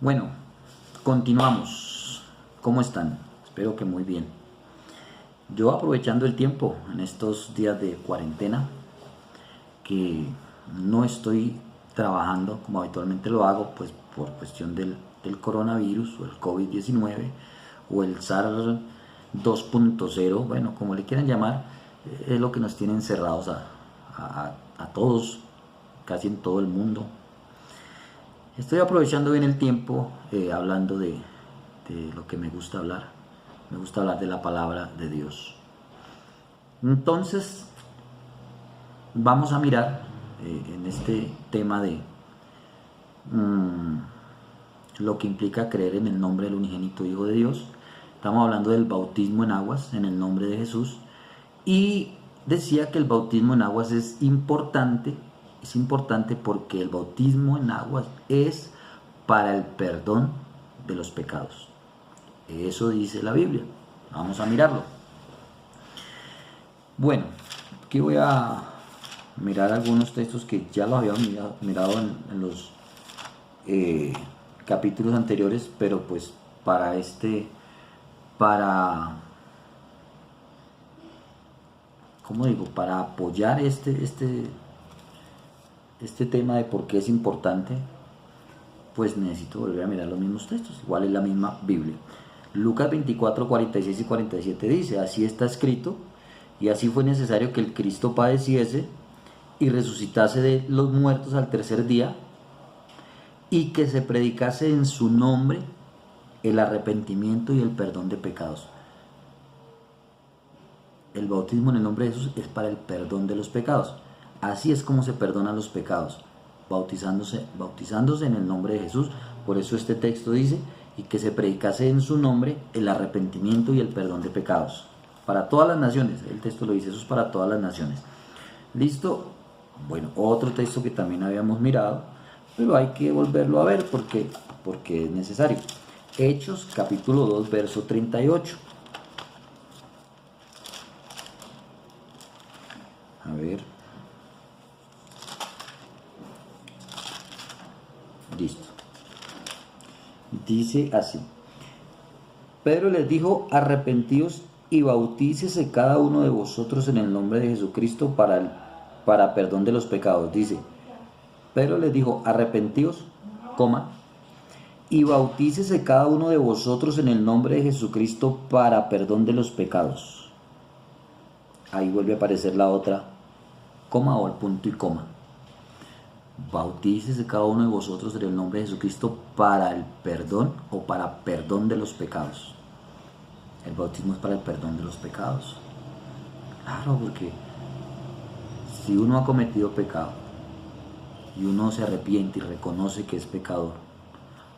Bueno, continuamos. ¿Cómo están? Espero que muy bien. Yo aprovechando el tiempo en estos días de cuarentena, que no estoy trabajando como habitualmente lo hago, pues por cuestión del coronavirus o el COVID-19 o el SARS 2.0, bueno, como le quieran llamar, es lo que nos tiene encerrados a todos, casi en todo el mundo. Estoy aprovechando bien el tiempo hablando de lo que me gusta hablar. Me gusta hablar de la palabra de Dios. Entonces, vamos a mirar en este tema de lo que implica creer en el nombre del unigénito Hijo de Dios. Estamos hablando del bautismo en aguas en el nombre de Jesús. Y decía que el bautismo en aguas es importante porque el bautismo en aguas es para el perdón de los pecados. Eso dice la Biblia. Vamos a mirarlo. Bueno, aquí voy a mirar algunos textos que ya los habíamos mirado en los capítulos anteriores, pero pues para apoyar este tema de por qué es importante, pues necesito volver a mirar los mismos textos. Igual es la misma Biblia. Lucas 24, 46 y 47 dice: así está escrito, y así fue necesario que el Cristo padeciese y resucitase de los muertos al tercer día, y que se predicase en su nombre el arrepentimiento y el perdón de pecados. El bautismo en el nombre de Jesús es para el perdón de los pecados. Así es como se perdonan los pecados, bautizándose en el nombre de Jesús. Por eso este texto dice: y que se predicase en su nombre el arrepentimiento y el perdón de pecados. Para todas las naciones, el texto lo dice, eso es para todas las naciones. ¿Listo? Bueno, otro texto que también habíamos mirado, pero hay que volverlo a ver porque es necesario. Hechos capítulo 2, verso 38. A ver. Listo. Dice así: Pedro les dijo: arrepentíos y bautícese cada uno de vosotros en el nombre de Jesucristo para perdón de los pecados. Dice, Pedro les dijo: arrepentíos, y bautícese cada uno de vosotros en el nombre de Jesucristo para perdón de los pecados. Ahí vuelve a aparecer la otra coma o el punto y coma. Bautícese cada uno de vosotros en el nombre de Jesucristo para el perdón o para perdón de los pecados. El bautismo es para el perdón de los pecados. Claro, porque si uno ha cometido pecado y uno se arrepiente y reconoce que es pecador,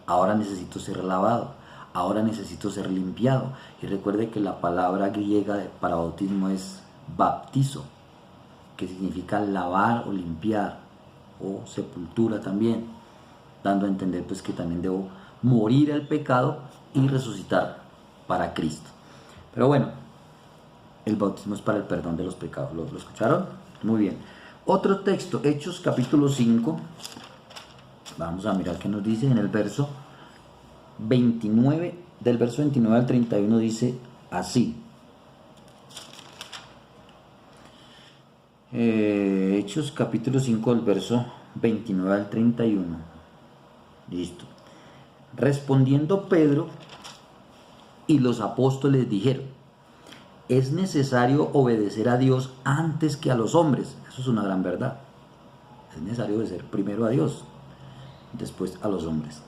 ahora necesito ser lavado, ahora necesito ser limpiado. Y recuerde que la palabra griega para bautismo es baptizo, que significa lavar o limpiar, o sepultura también, dando a entender pues que también debo morir al pecado y resucitar para Cristo. Pero bueno, el bautismo es para el perdón de los pecados. ¿Lo escucharon? Muy bien. Otro texto, Hechos capítulo 5. Vamos a mirar qué nos dice en el verso 29, del verso 29 al 31 dice así. Hechos capítulo 5 del verso 29 al 31. Listo. Respondiendo Pedro y los apóstoles dijeron: es necesario obedecer a Dios antes que a los hombres. Eso es una gran verdad. Es necesario obedecer primero a Dios, después a los hombres.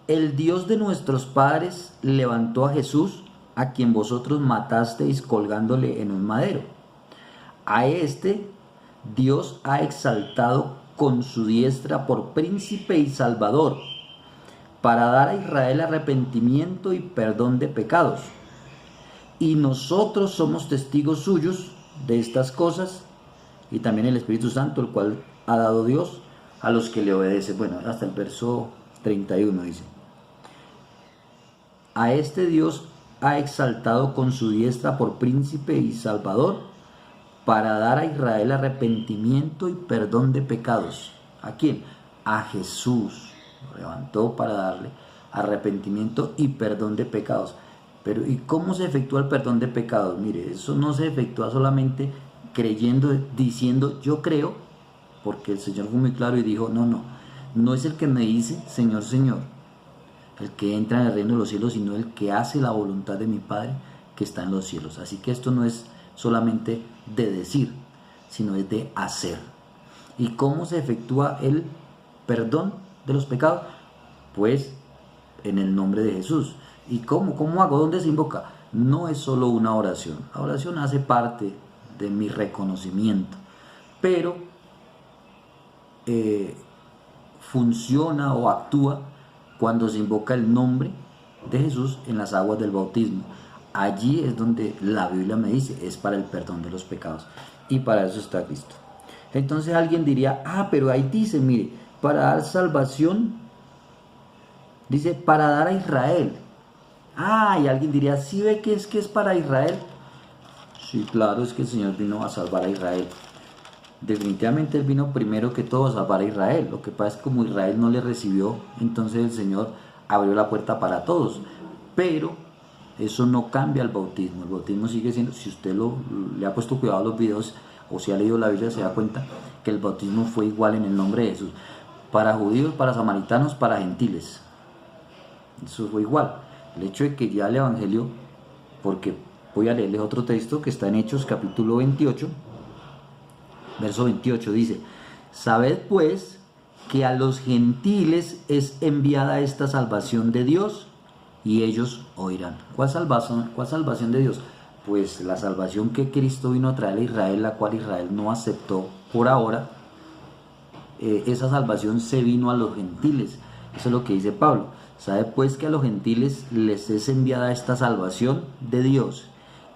El Dios de nuestros padres levantó a Jesús, a quien vosotros matasteis colgándole en un madero. A este Dios ha exaltado con su diestra por príncipe y salvador, para dar a Israel arrepentimiento y perdón de pecados. Y nosotros somos testigos suyos de estas cosas, y también el Espíritu Santo, el cual ha dado Dios a los que le obedecen. Bueno, hasta el verso 31 dice: a este Dios ha exaltado con su diestra por príncipe y salvador, para dar a Israel arrepentimiento y perdón de pecados. ¿A quién? A Jesús. lo levantó para darle arrepentimiento y perdón de pecados. Pero ¿y cómo se efectúa el perdón de pecados? Mire, eso no se efectúa solamente creyendo, diciendo yo creo, porque el Señor fue muy claro y dijo, no es el que me dice Señor, Señor, el que entra en el reino de los cielos, sino el que hace la voluntad de mi Padre que está en los cielos. Así que esto no es solamente de decir, sino es de hacer. ¿Y cómo se efectúa el perdón de los pecados? Pues en el nombre de Jesús. ¿Y cómo? ¿Cómo hago? ¿Dónde se invoca? No es solo una oración. La oración hace parte de mi reconocimiento, pero funciona o actúa cuando se invoca el nombre de Jesús en las aguas del bautismo. Allí es donde la Biblia me dice, es para el perdón de los pecados. Y para eso está Cristo. Entonces alguien diría, pero ahí dice, mire, para dar salvación, dice, para dar a Israel. Y alguien diría, ¿sí ve que es para Israel? Sí, claro, es que el Señor vino a salvar a Israel. Definitivamente Él vino primero que todo a salvar a Israel. Lo que pasa es que como Israel no le recibió, entonces el Señor abrió la puerta para todos. Pero eso no cambia el bautismo. El bautismo sigue siendo, si usted le ha puesto cuidado a los videos o si ha leído la Biblia, se da cuenta que el bautismo fue igual en el nombre de Jesús. Para judíos, para samaritanos, para gentiles. Eso fue igual. El hecho de que ya el Evangelio, porque voy a leerles otro texto que está en Hechos capítulo 28, verso 28, dice, sabed pues que a los gentiles es enviada esta salvación de Dios y ellos oirán. ¿Cuál salvación de Dios? Pues la salvación que Cristo vino a traer a Israel, la cual Israel no aceptó por ahora. Esa salvación se vino a los gentiles. Eso es lo que dice Pablo. Sabe pues que a los gentiles les es enviada esta salvación de Dios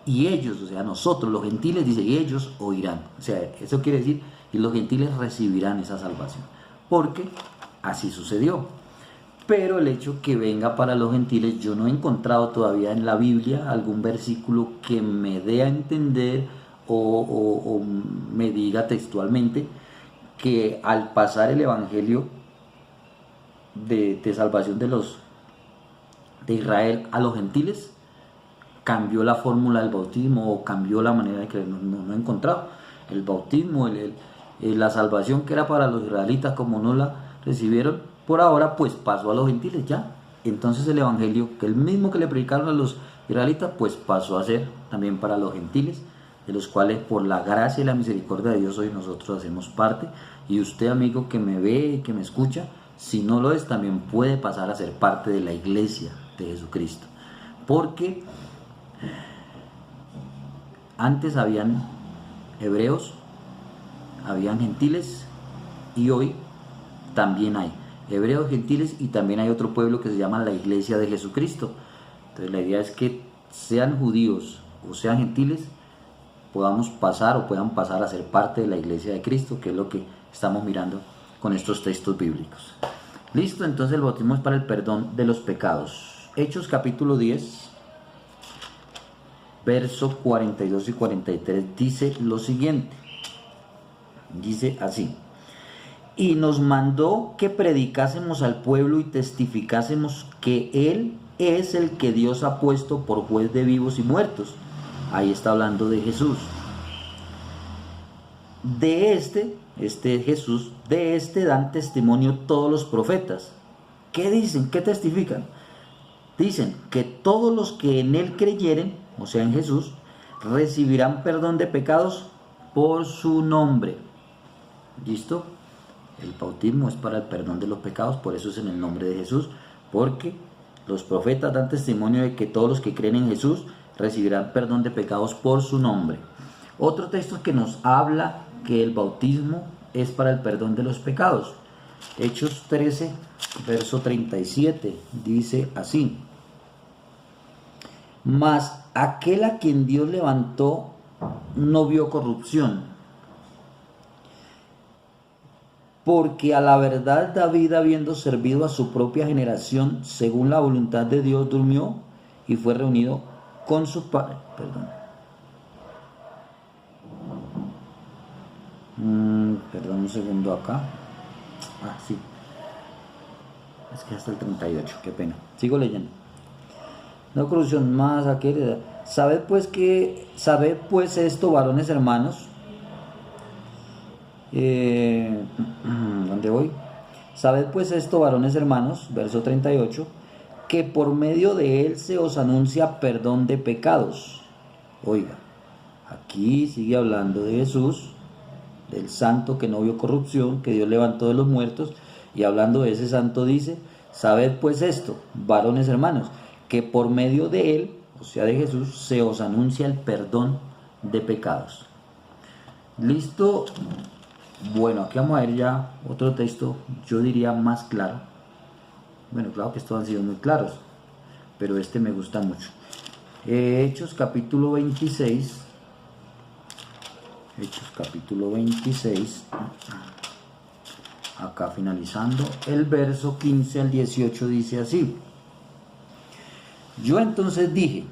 y ellos, o sea, nosotros los gentiles, dice, y ellos oirán. O sea, eso quiere decir, y los gentiles recibirán esa salvación, porque así sucedió. Pero el hecho que venga para los gentiles, yo no he encontrado todavía en la Biblia algún versículo que me dé a entender o me diga textualmente que al pasar el Evangelio de salvación de Israel a los gentiles, cambió la fórmula del bautismo o cambió la manera de creer. No he encontrado. El bautismo, la salvación que era para los israelitas, como no la recibieron por ahora, pues pasó a los gentiles ya. Entonces el evangelio, que el mismo que le predicaron a los israelitas, pues pasó a ser también para los gentiles, de los cuales por la gracia y la misericordia de Dios hoy nosotros hacemos parte. Y usted, amigo, que me ve y que me escucha, si no lo es, también puede pasar a ser parte de la iglesia de Jesucristo. Porque antes habían hebreos, habían gentiles y hoy también hay hebreos, gentiles y también hay otro pueblo que se llama la iglesia de Jesucristo. Entonces la idea es que sean judíos o sean gentiles, podamos pasar o puedan pasar a ser parte de la iglesia de Cristo, que es lo que estamos mirando con estos textos bíblicos. Listo, entonces el bautismo es para el perdón de los pecados. Hechos capítulo 10, verso 42 y 43 dice lo siguiente. Dice así: y nos mandó que predicásemos al pueblo y testificásemos que Él es el que Dios ha puesto por juez de vivos y muertos. Ahí está hablando de Jesús. De este Jesús, de este dan testimonio todos los profetas. ¿Qué dicen? ¿Qué testifican? Dicen que todos los que en Él creyeren, o sea en Jesús, recibirán perdón de pecados por su nombre. ¿Listo? El bautismo es para el perdón de los pecados, por eso es en el nombre de Jesús, porque los profetas dan testimonio de que todos los que creen en Jesús recibirán perdón de pecados por su nombre. Otro texto que nos habla que el bautismo es para el perdón de los pecados. Hechos 13, verso 37, dice así: mas aquel a quien Dios levantó no vio corrupción, porque a la verdad David, habiendo servido a su propia generación según la voluntad de Dios, durmió y fue reunido con su padre. Perdón un segundo acá. Sí. Es que hasta el 38, qué pena. Sigo leyendo. No corrupción más aquel. Sabed pues esto, varones hermanos. ¿Dónde voy? Sabed pues esto, varones hermanos, verso 38, que por medio de él se os anuncia perdón de pecados. Oiga, aquí sigue hablando de Jesús, del santo que no vio corrupción, que Dios levantó de los muertos, y hablando de ese santo dice, sabed pues esto, varones hermanos, que por medio de él, o sea de Jesús, se os anuncia el perdón de pecados. ¿Listo? Bueno, aquí vamos a ver ya otro texto, yo diría más claro. Bueno, claro que estos han sido muy claros, pero este me gusta mucho. Hechos capítulo 26. Hechos capítulo 26. Acá finalizando, el verso 15 al 18 dice así. Yo entonces dije,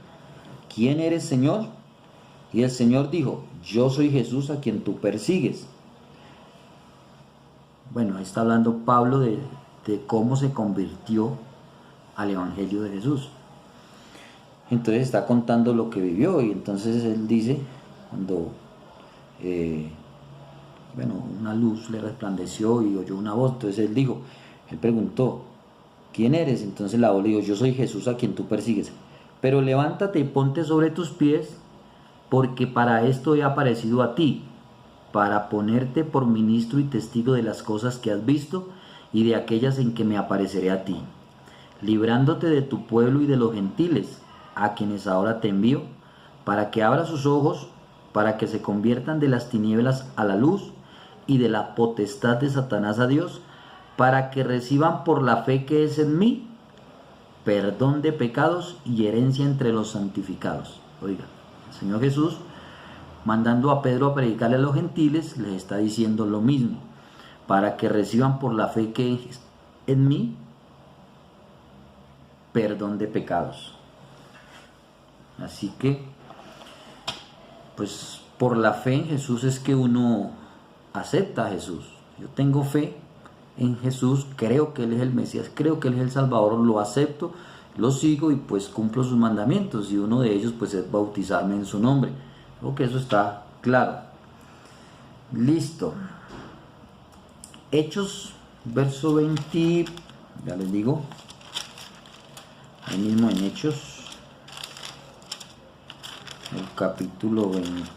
¿quién eres, Señor? Y el Señor dijo, yo soy Jesús a quien tú persigues. Bueno, ahí está hablando Pablo de cómo se convirtió al Evangelio de Jesús. Entonces está contando lo que vivió y entonces él dice, cuando una luz le resplandeció y oyó una voz, entonces él preguntó, ¿quién eres? Entonces la voz le dijo, yo soy Jesús a quien tú persigues, pero levántate y ponte sobre tus pies, porque para esto he aparecido a ti, para ponerte por ministro y testigo de las cosas que has visto y de aquellas en que me apareceré a ti, librándote de tu pueblo y de los gentiles, a quienes ahora te envío, para que abra sus ojos, para que se conviertan de las tinieblas a la luz y de la potestad de Satanás a Dios, para que reciban por la fe que es en mí, perdón de pecados y herencia entre los santificados. Oiga, el Señor Jesús, mandando a Pedro a predicarle a los gentiles, les está diciendo lo mismo, para que reciban por la fe que es en mí, perdón de pecados. Así que, pues por la fe en Jesús es que uno acepta a Jesús. Yo tengo fe en Jesús, creo que Él es el Mesías, creo que Él es el Salvador, lo acepto, lo sigo y pues cumplo sus mandamientos, y uno de ellos pues es bautizarme en su nombre. Creo que eso está claro. Listo. Hechos, verso 20, ya les digo, ahí mismo en Hechos, el capítulo 20.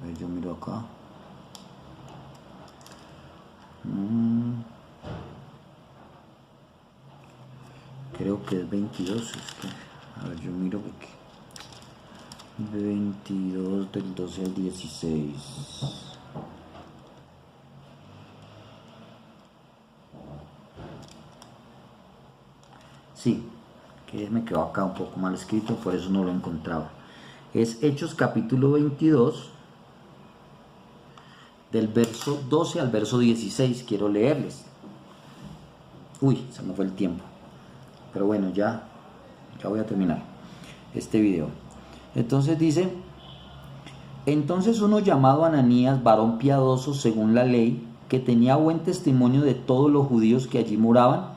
A ver, yo miro acá. Creo que es 22. A ver, yo miro porque 22 del 12 al 16. Sí, que me quedó acá un poco mal escrito, por eso no lo encontraba. Es Hechos capítulo 22, del verso 12 al verso 16, quiero leerles. Uy, se me fue el tiempo. Pero bueno, ya voy a terminar este video. Entonces dice, entonces uno llamado Ananías, varón piadoso según la ley, que tenía buen testimonio de todos los judíos que allí moraban,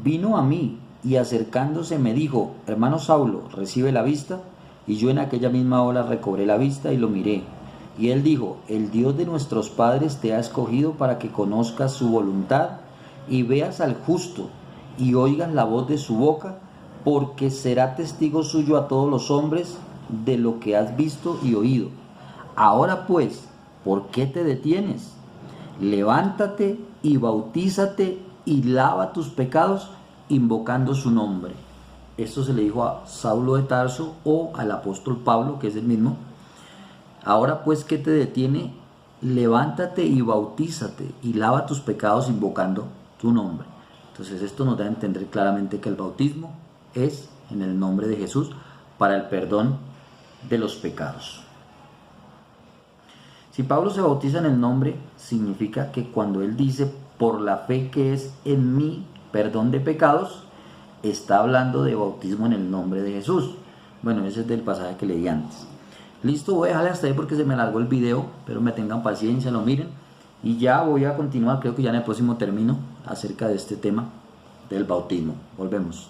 vino a mí y acercándose me dijo, hermano Saulo, recibe la vista. Y yo en aquella misma hora recobré la vista y lo miré. Y él dijo, el Dios de nuestros padres te ha escogido para que conozcas su voluntad y veas al justo y oigas la voz de su boca, porque será testigo suyo a todos los hombres de lo que has visto y oído. Ahora pues, ¿por qué te detienes? Levántate y bautízate y lava tus pecados invocando su nombre. Esto se le dijo a Saulo de Tarso o al apóstol Pablo, que es el mismo. Ahora pues, ¿qué te detiene? Levántate y bautízate y lava tus pecados invocando tu nombre. Entonces esto nos da a entender claramente que el bautismo es en el nombre de Jesús para el perdón de los pecados. Si Pablo se bautiza en el nombre, significa que cuando él dice por la fe que es en mí, perdón de pecados, está hablando de bautismo en el nombre de Jesús. Bueno, ese es del pasaje que leí antes. Listo, voy a dejarle hasta ahí porque se me alargó el video, pero me tengan paciencia, lo miren Y ya voy a continuar, creo que ya en el próximo término, acerca de este tema del bautismo. Volvemos.